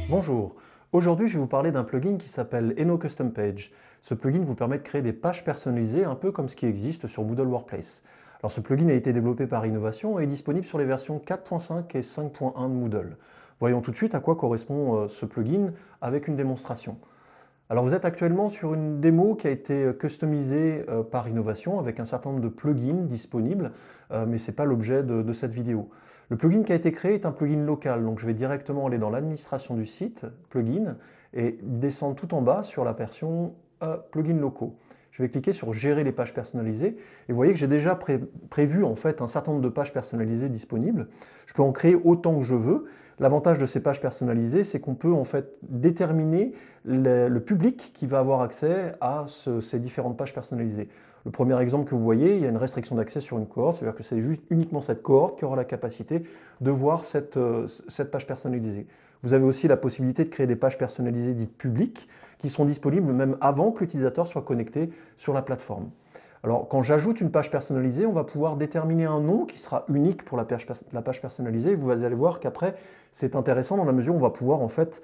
Bonjour, aujourd'hui je vais vous parler d'un plugin qui s'appelle Eno Custom Page. Ce plugin vous permet de créer des pages personnalisées un peu comme ce qui existe sur Moodle Workplace. Alors ce plugin a été développé par Innovation et est disponible sur les versions 4.5 et 5.1 de Moodle. Voyons tout de suite à quoi correspond ce plugin avec une démonstration. Alors vous êtes actuellement sur une démo qui a été customisée par Innovation avec un certain nombre de plugins disponibles, mais ce n'est pas l'objet de cette vidéo. Le plugin qui a été créé est un plugin local, donc je vais directement aller dans l'administration du site, plugin, et descendre tout en bas sur la version plugins locaux. Je vais cliquer sur gérer les pages personnalisées et vous voyez que j'ai déjà prévu en fait un certain nombre de pages personnalisées disponibles. Je peux en créer autant que je veux. L'avantage de ces pages personnalisées, c'est qu'on peut en fait déterminer le public qui va avoir accès à ces différentes pages personnalisées. Le premier exemple que vous voyez, il y a une restriction d'accès sur une cohorte, c'est-à-dire que c'est juste uniquement cette cohorte qui aura la capacité de voir cette page personnalisée. Vous avez aussi la possibilité de créer des pages personnalisées dites publiques qui seront disponibles même avant que l'utilisateur soit connecté sur la plateforme. Alors, quand j'ajoute une page personnalisée, on va pouvoir déterminer un nom qui sera unique pour la page personnalisée. Vous allez voir qu'après, c'est intéressant dans la mesure où on va pouvoir en fait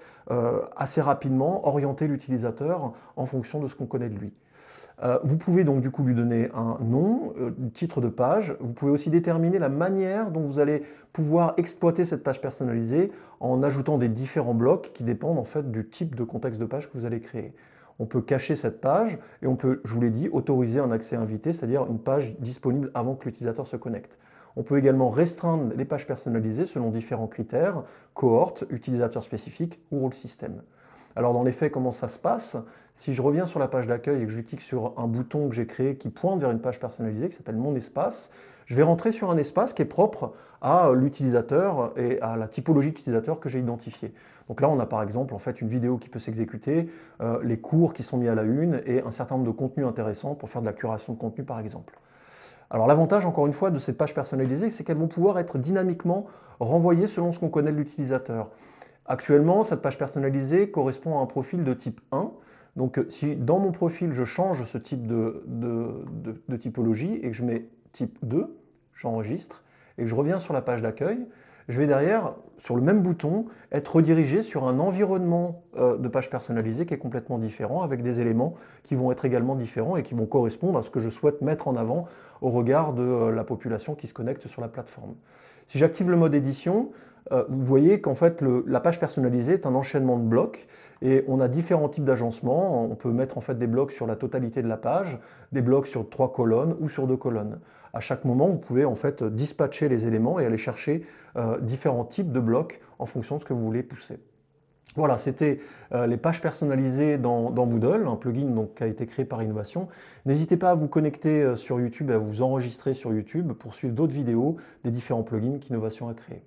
assez rapidement orienter l'utilisateur en fonction de ce qu'on connaît de lui. Vous pouvez donc du coup lui donner un nom, titre de page. Vous pouvez aussi déterminer la manière dont vous allez pouvoir exploiter cette page personnalisée en ajoutant des différents blocs qui dépendent en fait du type de contexte de page que vous allez créer. On peut cacher cette page et on peut, je vous l'ai dit, autoriser un accès invité, c'est-à-dire une page disponible avant que l'utilisateur se connecte. On peut également restreindre les pages personnalisées selon différents critères, cohorte, utilisateur spécifique ou rôle système. Alors dans les faits, comment ça se passe? Si je reviens sur la page d'accueil et que je clique sur un bouton que j'ai créé qui pointe vers une page personnalisée qui s'appelle Mon espace, je vais rentrer sur un espace qui est propre à l'utilisateur et à la typologie d'utilisateur que j'ai identifié. Donc là, on a par exemple en fait une vidéo qui peut s'exécuter, les cours qui sont mis à la une et un certain nombre de contenus intéressants pour faire de la curation de contenu par exemple. Alors l'avantage, encore une fois, de ces pages personnalisées, c'est qu'elles vont pouvoir être dynamiquement renvoyées selon ce qu'on connaît de l'utilisateur. Actuellement, cette page personnalisée correspond à un profil de type 1. Donc si dans mon profil, je change ce type de typologie et que je mets type 2, j'enregistre, et que je reviens sur la page d'accueil, je vais derrière, sur le même bouton, être redirigé sur un environnement de page personnalisée qui est complètement différent, avec des éléments qui vont être également différents et qui vont correspondre à ce que je souhaite mettre en avant au regard de la population qui se connecte sur la plateforme. Si j'active le mode édition, vous voyez qu'en fait la page personnalisée est un enchaînement de blocs et on a différents types d'agencements. On peut mettre en fait des blocs sur la totalité de la page, des blocs sur 3 colonnes ou sur 2 colonnes. À chaque moment, vous pouvez en fait dispatcher les éléments et aller chercher différents types de blocs en fonction de ce que vous voulez pousser. Voilà, c'était les pages personnalisées dans Moodle, un plugin donc, qui a été créé par Innovation. N'hésitez pas à vous connecter sur YouTube et à vous enregistrer sur YouTube pour suivre d'autres vidéos des différents plugins qu'Innovation a créés.